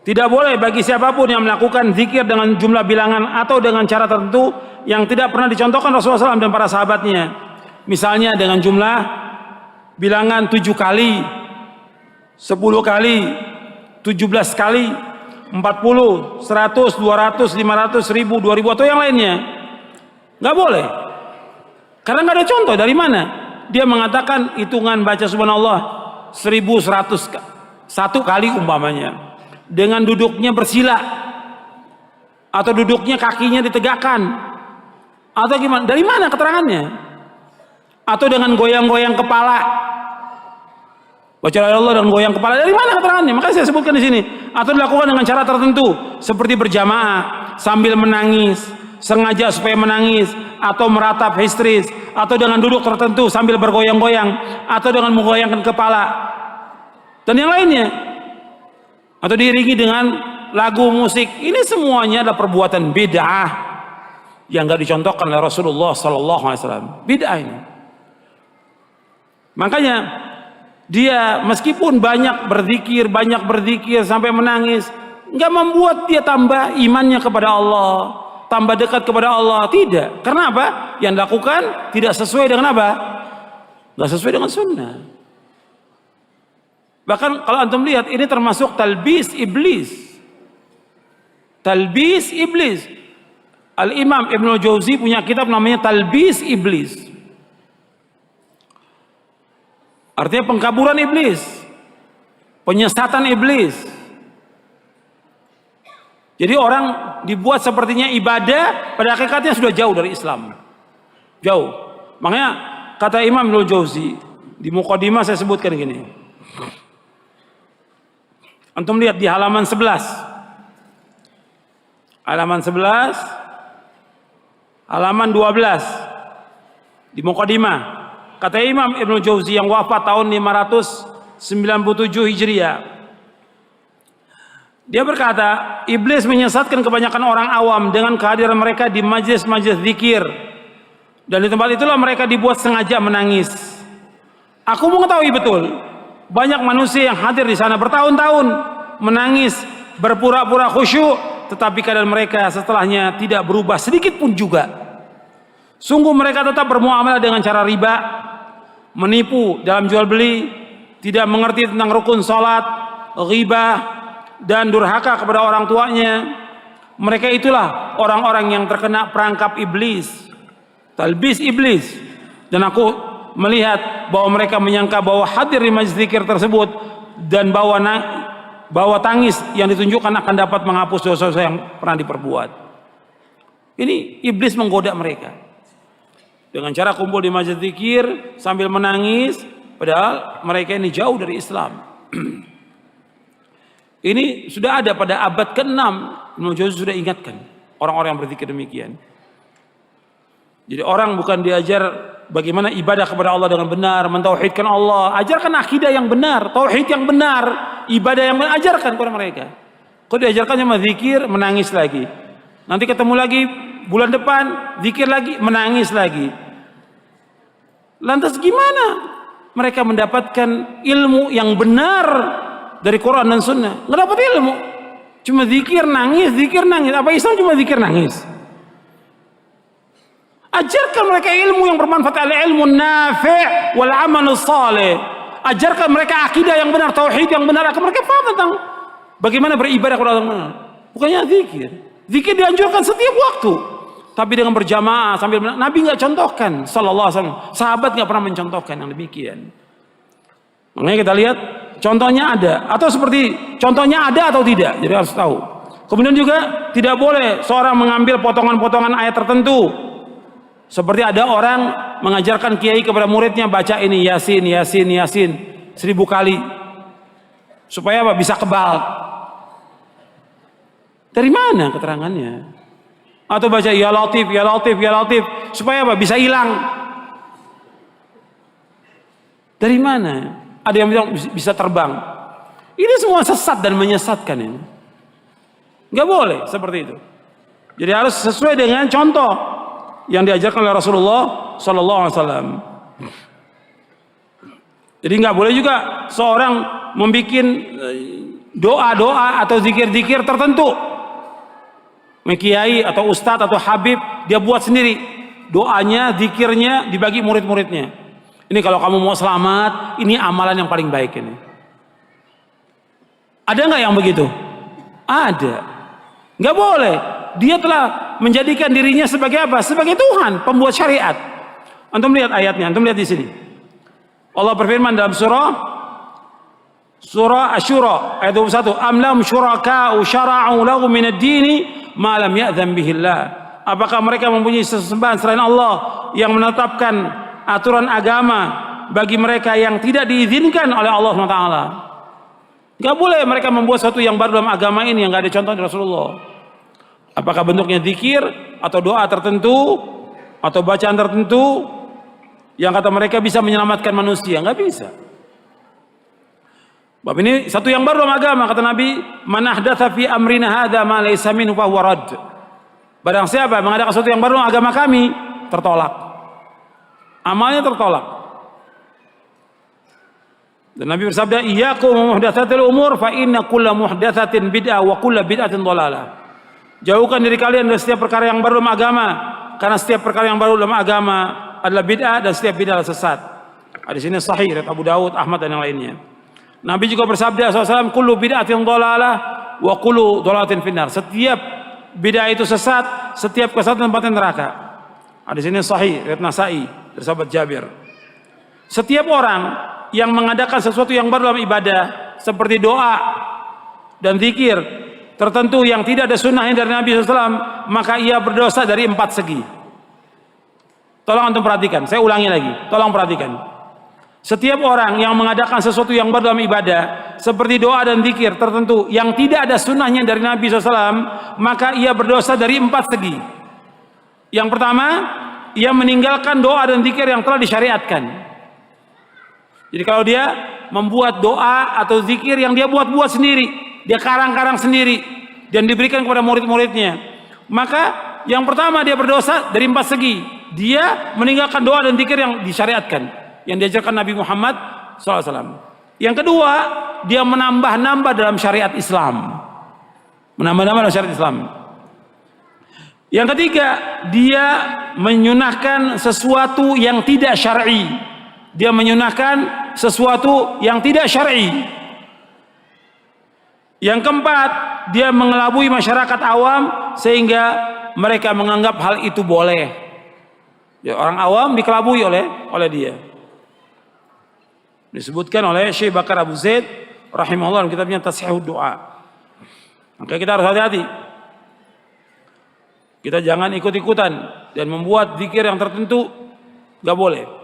Tidak boleh bagi siapapun yang melakukan zikir dengan jumlah bilangan atau dengan cara tertentu yang tidak pernah dicontohkan Rasulullah SAW dan para sahabatnya. Misalnya dengan jumlah bilangan 7 kali, 10 kali, 17 kali, 40, 100, 200, 500, 1000, 2000 atau yang lainnya. Nggak boleh. Karena nggak ada contoh. Dari mana? Dia mengatakan hitungan baca subhanallah 1100 satu kali umpamanya. Dengan duduknya bersila atau duduknya kakinya ditegakkan atau gimana? Dari mana keterangannya? Atau dengan goyang-goyang kepala, baca la ilaha illallah dengan goyang kepala, dari mana keterangannya? Makanya saya sebutkan di sini. Atau dilakukan dengan cara tertentu seperti berjamaah sambil menangis, sengaja supaya menangis, atau meratap histeris, atau dengan duduk tertentu sambil bergoyang-goyang, atau dengan menggoyangkan kepala dan yang lainnya, atau diiringi dengan lagu musik. Ini semuanya adalah perbuatan bid'ah yang nggak dicontohkan oleh Rasulullah SAW. Bid'ah ini. Makanya dia meskipun banyak berzikir sampai menangis, nggak membuat dia tambah imannya kepada Allah, tambah dekat kepada Allah. Tidak. Karena apa? Yang dilakukan tidak sesuai dengan apa? Nggak sesuai dengan sunnah. Bahkan kalau antum lihat, ini termasuk talbis iblis. Talbis iblis. Al-Imam Ibnu Jauzi punya kitab namanya Talbis Iblis. Artinya pengkaburan iblis, penyesatan iblis. Jadi orang dibuat sepertinya ibadah, pada hakikatnya sudah jauh dari Islam. Jauh. Makanya kata Imam Ibnu Jauzi, di Muqaddimah saya sebutkan gini. Antum lihat di halaman 11. Halaman 11, halaman 12 di Muqaddimah. Kata Imam Ibnu Jauzi yang wafat tahun 597 Hijriah. Dia berkata, iblis menyesatkan kebanyakan orang awam dengan kehadiran mereka di majelis-majelis zikir. Dan di tempat itulah mereka dibuat sengaja menangis. Aku mengetahui betul, banyak manusia yang hadir di sana bertahun-tahun menangis, berpura-pura khusyuk, tetapi keadaan mereka setelahnya tidak berubah sedikit pun juga. Sungguh mereka tetap bermuamalah dengan cara riba, menipu dalam jual beli, tidak mengerti tentang rukun salat, ghibah, dan durhaka kepada orang tuanya. Mereka itulah orang-orang yang terkena perangkap iblis, talbis iblis. Dan aku melihat bahwa mereka menyangka bahwa hadir di majelis zikir tersebut dan bawa tangis yang ditunjukkan akan dapat menghapus dosa-dosa yang pernah diperbuat. Ini iblis menggoda mereka dengan cara kumpul di majelis zikir sambil menangis, padahal mereka ini jauh dari Islam. Ini sudah ada pada abad ke-6. Ibnu Jauzi sudah ingatkan orang-orang yang berzikir demikian. Jadi orang bukan diajar bagaimana ibadah kepada Allah dengan benar, mentauhidkan Allah. Ajarkan akidah yang benar, tauhid yang benar, ibadah yang benar, ajarkan kepada mereka. Kalau diajarkan cuma zikir, menangis lagi. Nanti ketemu lagi bulan depan, zikir lagi, menangis lagi. Lantas gimana mereka mendapatkan ilmu yang benar dari Quran dan Sunnah? Nggak dapat ilmu, cuma zikir nangis, zikir nangis. Apa Islam cuma zikir nangis? Ajarkan mereka ilmu yang bermanfaat, al-ilmu nafi' wal amal salih. Ajarkan mereka akidah yang benar, tauhid yang benar, agar mereka paham tentang bagaimana beribadah kepada Allah benar. Bukannya zikir. Zikir dianjurkan setiap waktu, tapi dengan berjamaah sambil Nabi nggak contohkan, sallallahu alaihi wasallam. Sahabat nggak pernah mencontohkan yang demikian. Makanya kita lihat contohnya ada, atau seperti contohnya ada atau tidak. Jadi harus tahu. Kemudian juga tidak boleh seorang mengambil potongan-potongan ayat tertentu. Seperti ada orang mengajarkan kiai kepada muridnya baca ini Yasin, Yasin, Yasin 1000 kali. Supaya apa? Bisa kebal. Dari mana keterangannya? Atau baca ya Latif, ya Latif, ya Latif. Supaya apa? Bisa hilang. Dari mana? Ada yang bilang bisa terbang. Ini semua sesat dan menyesatkan ini. Nggak boleh seperti itu. Jadi harus sesuai dengan contoh yang diajarkan oleh Rasulullah Sallallahu Alaihi Wasallam. Jadi nggak boleh juga seorang membuat doa-doa atau zikir-zikir tertentu. Kiai atau ustadz atau habib dia buat sendiri doanya, zikirnya, dibagi murid-muridnya. Ini kalau kamu mau selamat, ini amalan yang paling baik ini. Ada nggak yang begitu? Ada. Nggak boleh. Dia telah menjadikan dirinya sebagai apa? Sebagai Tuhan, pembuat syariat. Antum lihat ayatnya, antum lihat di sini. Allah berfirman dalam surah Asy-Syura ayat 21, "Am lahum syuraka'u syara'u lahum minad dini ma lam ya'dzan bihillah." Apakah mereka mempunyai sesembahan selain Allah yang menetapkan aturan agama bagi mereka yang tidak diizinkan oleh Allah SWT? Gak boleh mereka membuat sesuatu yang baru dalam agama ini yang gak ada contoh dari Rasulullah. Apakah bentuknya zikir atau doa tertentu atau bacaan tertentu yang kata mereka bisa menyelamatkan manusia? Gak bisa. Bab ini satu yang baru dalam agama, kata Nabi, "Man ahdatsa fi amrina hadza ma laysa minhu fa huwa radd." Barang siapa mengadakan sesuatu yang baru dalam agama kami, tertolak. Amalnya tertolak. Dan Nabi bersabda, "Iyyakum muhdatsatil umur fa inna kulla muhdatsatin bid'ah wa kulla bid'atin dhalalah." Jauhkan diri kalian dari setiap perkara yang baru dalam agama, karena setiap perkara yang baru dalam agama adalah bid'ah dan setiap bid'ah adalah sesat. Hadis ini sahih riwayat Abu Daud, Ahmad dan yang lainnya. Nabi juga bersabda SAW, "Kullu bid'atin dhalalah wa kullu dhalalatin finnar." Setiap bid'ah itu sesat, setiap kesesatan tempatnya neraka. Hadis ini sahih riwayat Nasa'i dari sahabat Jabir. Setiap orang yang mengadakan sesuatu yang baru dalam ibadah seperti doa dan zikir tertentu yang tidak ada sunnahnya dari Nabi SAW, maka ia berdosa dari 4 segi. Tolong antum perhatikan, saya ulangi lagi, tolong perhatikan. Setiap orang yang mengadakan sesuatu yang baru dalam ibadah seperti doa dan zikir tertentu yang tidak ada sunnahnya dari Nabi SAW, maka ia berdosa dari 4 segi. Yang pertama, ia meninggalkan doa dan zikir yang telah disyariatkan. Jadi kalau dia membuat doa atau zikir yang dia buat-buat sendiri, dia karang-karang sendiri dan diberikan kepada murid-muridnya, maka yang pertama dia berdosa dari 4 segi. Dia meninggalkan doa dan zikir yang disyariatkan, yang diajarkan Nabi Muhammad SAW. Yang kedua, dia menambah-nambah dalam syariat Islam. Menambah-nambah dalam syariat Islam. Yang ketiga, dia menyunahkan sesuatu yang tidak syar'i. Dia menyunahkan sesuatu yang tidak syar'i. Yang keempat, dia mengelabui masyarakat awam sehingga mereka menganggap hal itu boleh. Ya, orang awam dikelabui oleh dia. Disebutkan oleh Syekh Bakar Abu Zaid rahimahullah dalam kitabnya Tashihud Doa. Maka kita harus hati-hati. Kita jangan ikut-ikutan dan membuat zikir yang tertentu, gak boleh.